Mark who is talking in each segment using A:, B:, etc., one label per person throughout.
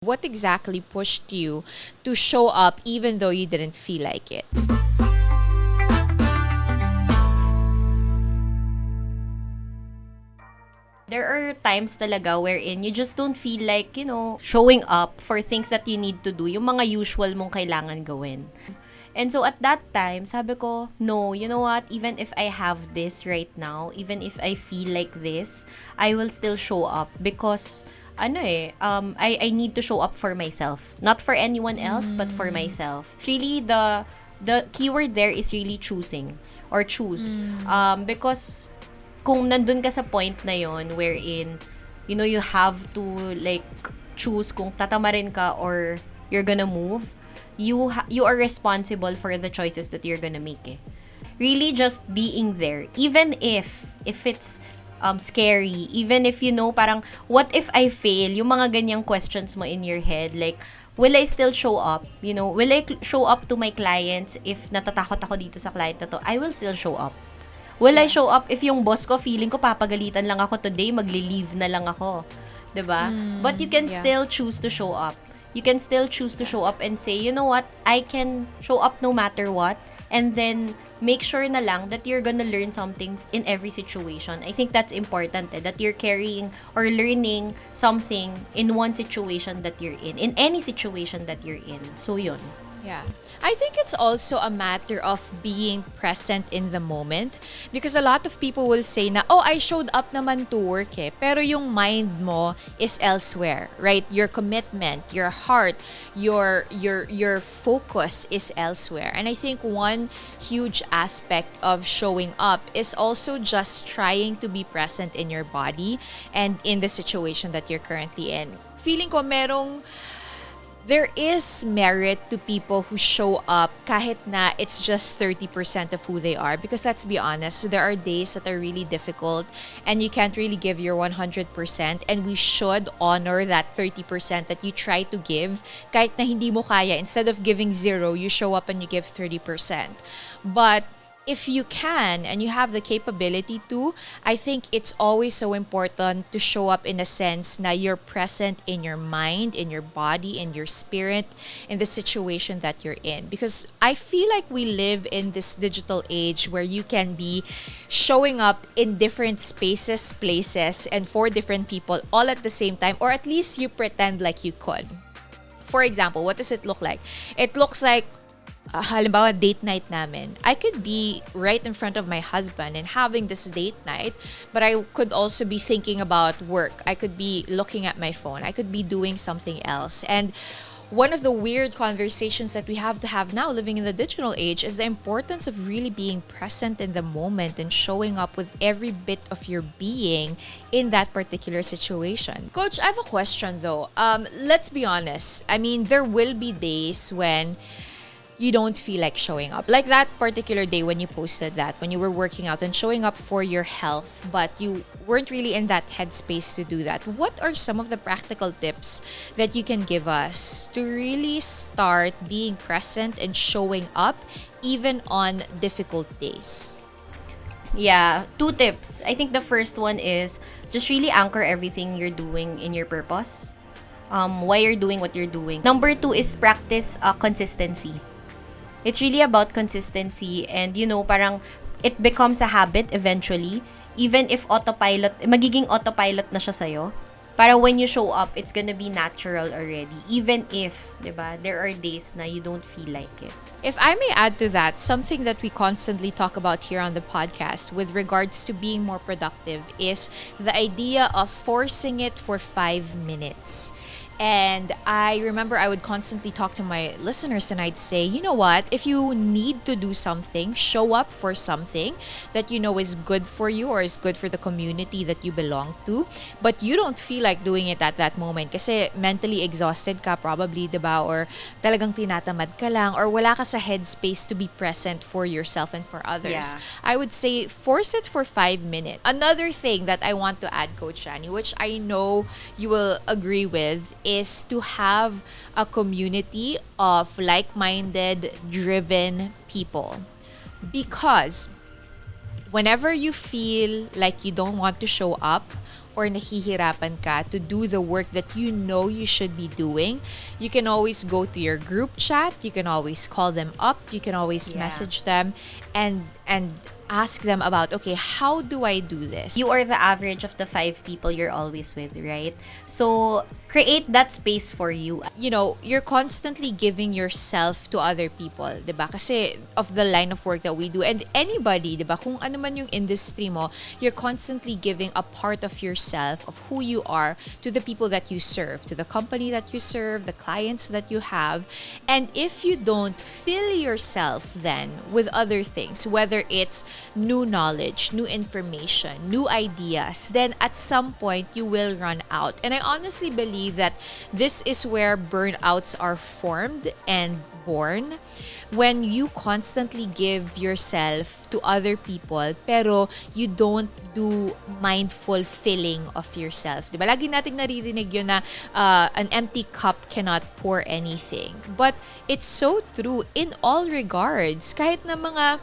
A: What exactly pushed you to show up even though you didn't feel like it?
B: There are times talaga wherein you just don't feel like, showing up for things that you need to do, yung mga usual mong kailangan gawin. And so at that time, sabi ko, no, you know what, even if I have this right now, even if I feel like this, I will still show up because I need to show up for myself. Not for anyone else, but for myself. Really, the keyword there is really choosing or choose. Because kung nandun ka sa point na yon wherein, you have to like choose kung tatamarin ka or you're gonna move, you are responsible for the choices that you're gonna make eh. Really just being there. Even if it's scary, even if parang, what if I fail? Yung mga ganyang questions mo in your head, like, will I still show up? Will I show up to my clients if natatakot ako dito sa client na to? I will still show up. Will I show up if yung boss ko, feeling ko papagalitan lang ako today, magli-leave na lang ako. 'Di ba? But you can still choose to show up. You can still choose to show up and say, you know what, I can show up no matter what, and then make sure na lang that you're gonna learn something in every situation. I think that's important, that you're carrying or learning something in one situation that you're in any situation that you're in. So, yun.
A: Yeah. I think it's also a matter of being present in the moment because a lot of people will say na, oh, I showed up naman to work eh. Pero yung mind mo is elsewhere, right? Your commitment, your heart, your focus is elsewhere. And I think one huge aspect of showing up is also just trying to be present in your body and in the situation that you're currently in. Feeling ko there is merit to people who show up kahit na it's just 30% of who they are, because let's be honest, so there are days that are really difficult and you can't really give your 100%, and we should honor that 30% that you try to give kahit na hindi mo kaya. Instead of giving 0, you show up and you give 30%. But if you can and you have the capability to, I think it's always so important to show up in a sense na you're present in your mind, in your body, in your spirit, in the situation that you're in. Because I feel like we live in this digital age where you can be showing up in different spaces, places, and for different people all at the same time, or at least you pretend like you could. For example, what does it look like? It looks like halimbawa, date night namin. I could be right in front of my husband and having this date night, but I could also be thinking about work. I could be looking at my phone. I could be doing something else. And one of the weird conversations that we have to have now living in the digital age is the importance of really being present in the moment and showing up with every bit of your being in that particular situation. Coach, I have a question though. Let's be honest. I mean, there will be days when you don't feel like showing up. Like that particular day when you posted that, when you were working out and showing up for your health, but you weren't really in that headspace to do that. What are some of the practical tips that you can give us to really start being present and showing up even on difficult days?
B: Yeah, 2 tips. I think the first one is just really anchor everything you're doing in your purpose. Why you're doing what you're doing. Number 2 is practice consistency. It's really about consistency, and parang it becomes a habit eventually. Even if magiging autopilot na siya sa'yo. Para when you show up, it's gonna be natural already. Even if, diba, there are days na you don't feel like it.
A: If I may add to that, something that we constantly talk about here on the podcast with regards to being more productive is the idea of forcing it for 5 minutes. And I remember I would constantly talk to my listeners and I'd say, you know what, if you need to do something, show up for something that you know is good for you or is good for the community that you belong to, but you don't feel like doing it at that moment kasi mentally exhausted ka probably, diba? Or talagang tinatamad ka lang, or wala ka sa headspace to be present for yourself and for others.
B: Yeah.
A: I would say force it for 5 minutes. Another thing that I want to add, Coach Shani, which I know you will agree with, is to have a community of like-minded, driven people. Because whenever you feel like you don't want to show up or nahihirapan ka to do the work that you know you should be doing, you can always go to your group chat, you can always call them up, you can always message them and ask them about, okay, how do I do this?
B: You are the average of the 5 people you're always with, right? So, create that space for you.
A: You know, you're constantly giving yourself to other people, 'di ba? Kasi of the line of work that we do, and anybody, 'di ba? Kung ano man yung industry mo, you're constantly giving a part of yourself, of who you are, to the people that you serve, to the company that you serve, the clients that you have. And if you don't fill yourself then with other things, whether it's new knowledge, new information, new ideas, then at some point you will run out. And I honestly believe that this is where burnouts are formed and born, when you constantly give yourself to other people pero you don't do mindful filling of yourself. Diba? Lagi nating naririnig yun na an empty cup cannot pour anything. But it's so true in all regards. Kahit na mga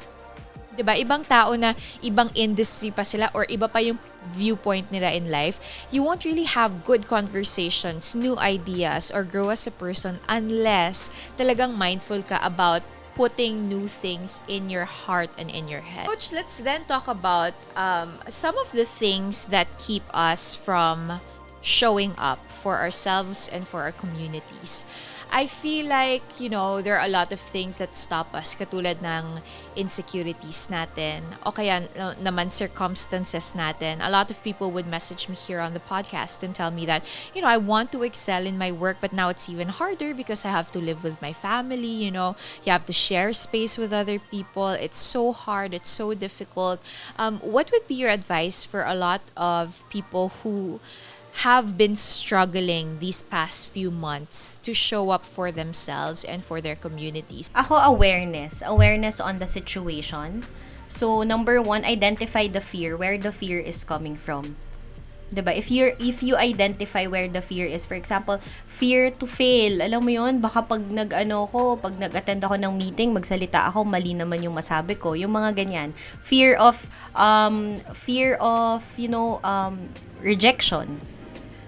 A: 'di ba, ibang tao na ibang industry pa sila or iba pa yung viewpoint nila in life, you won't really have good conversations, new ideas, or grow as a person unless talagang mindful ka about putting new things in your heart and in your head. Coach, let's then talk about some of the things that keep us from showing up for ourselves and for our communities. I feel like, you know, there are a lot of things that stop us, katulad ng insecurities natin, o kaya naman circumstances natin. A lot of people would message me here on the podcast and tell me that, you know, I want to excel in my work, but now it's even harder because I have to live with my family, you know, you have to share space with other people. It's so hard, it's so difficult. What would be your advice for a lot of people who have been struggling these past few months to show up for themselves and for their communities?
B: Ako, awareness on the situation. So, number 1, identify the fear, where the fear is coming from. 'Diba? If you identify where the fear is, for example, fear to fail. Alam mo 'yon, baka pag nag-attend ako ng meeting, magsalita ako, mali naman yung masabi ko, yung mga ganyan. Fear of rejection.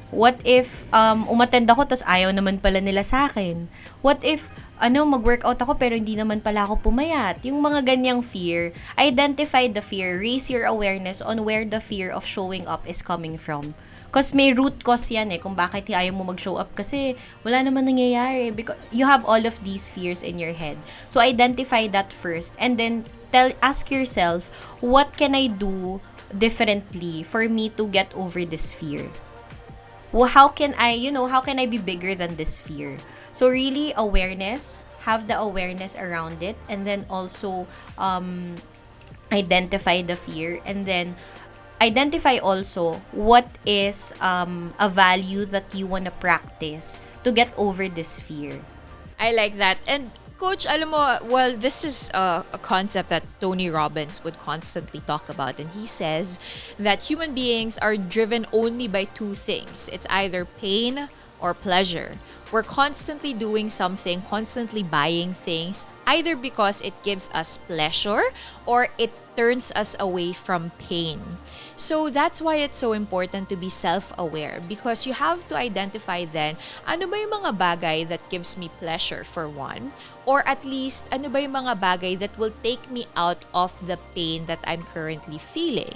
B: What if umattend ako tas ayaw naman pala nila sa akin? What if mag-workout ako pero hindi naman pala ako pumayat? Yung mga ganyang fear, identify the fear, raise your awareness on where the fear of showing up is coming from. Because may root cause yan kung bakit ayaw mo mag-show up, kasi wala naman nangyayari, because you have all of these fears in your head. So identify that first, and then ask yourself, what can I do differently for me to get over this fear? Well, how can I be bigger than this fear? So really, awareness, have the awareness around it, and then also identify the fear, and then identify also what is a value that you want to practice to get over this fear.
A: I like that. And Coach, alam mo, well, this is a concept that Tony Robbins would constantly talk about. And he says that human beings are driven only by 2 things. It's either pain or pleasure. We're constantly doing something, constantly buying things, either because it gives us pleasure or it turns us away from pain. So that's why it's so important to be self-aware, because you have to identify then, ano ba yung mga bagay that gives me pleasure for one, or at least ano ba yung mga bagay that will take me out of the pain that I'm currently feeling,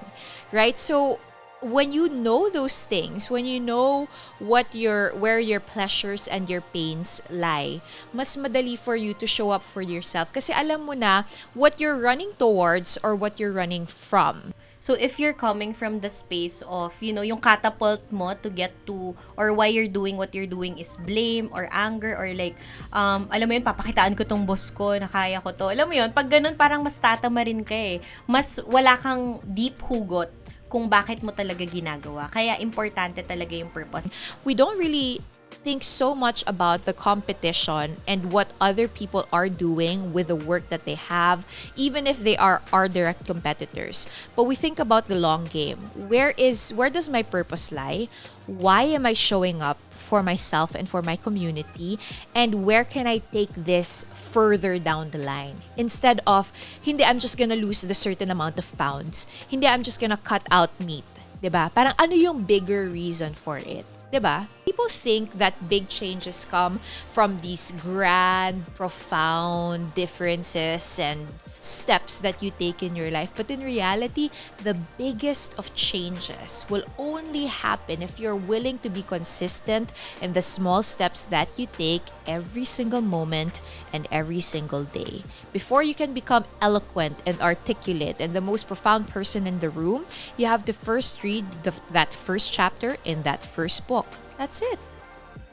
A: right? So when you know those things, when you know where your pleasures and your pains lie, mas madali for you to show up for yourself kasi alam mo na what you're running towards or what you're running from.
B: So if you're coming from the space of, yung catapult mo to get to, or why you're doing what you're doing is blame or anger, or like, alam mo yun, papakitaan ko tong boss ko, na kaya ko to. Alam mo yun, pag ganun parang mas tatamarin ka Mas wala kang deep hugot kung bakit mo talaga ginagawa. Kaya importante talaga yung purpose.
A: We don't really think so much about the competition and what other people are doing with the work that they have, even if they are our direct competitors. But we think about the long game. Where does my purpose lie? Why am I showing up for myself and for my community? And where can I take this further down the line? Instead of, hindi, I'm just gonna lose the certain amount of pounds. Hindi, I'm just gonna cut out meat. 'Di ba? Parang ano yung bigger reason for it? 'Di ba? People think that big changes come from these grand, profound differences and steps that you take in your life. But in reality, the biggest of changes will only happen if you're willing to be consistent in the small steps that you take every single moment and every single day. Before you can become eloquent and articulate and the most profound person in the room, you have to first read that first chapter in that first book. That's it.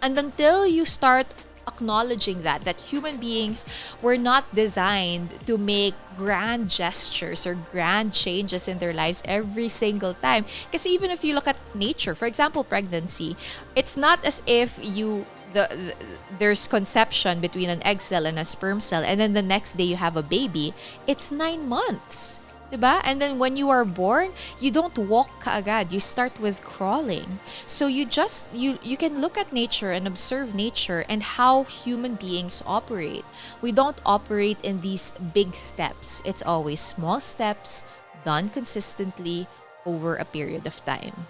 A: And until you start acknowledging that human beings were not designed to make grand gestures or grand changes in their lives every single time. Because even if you look at nature, for example, pregnancy, it's not as if there's conception between an egg cell and a sperm cell, and then the next day you have a baby. It's 9 months. 'Diba? And then when you are born, you don't walk kaagad. You start with crawling. So you can look at nature and observe nature and how human beings operate. We don't operate in these big steps. It's always small steps done consistently over a period of time.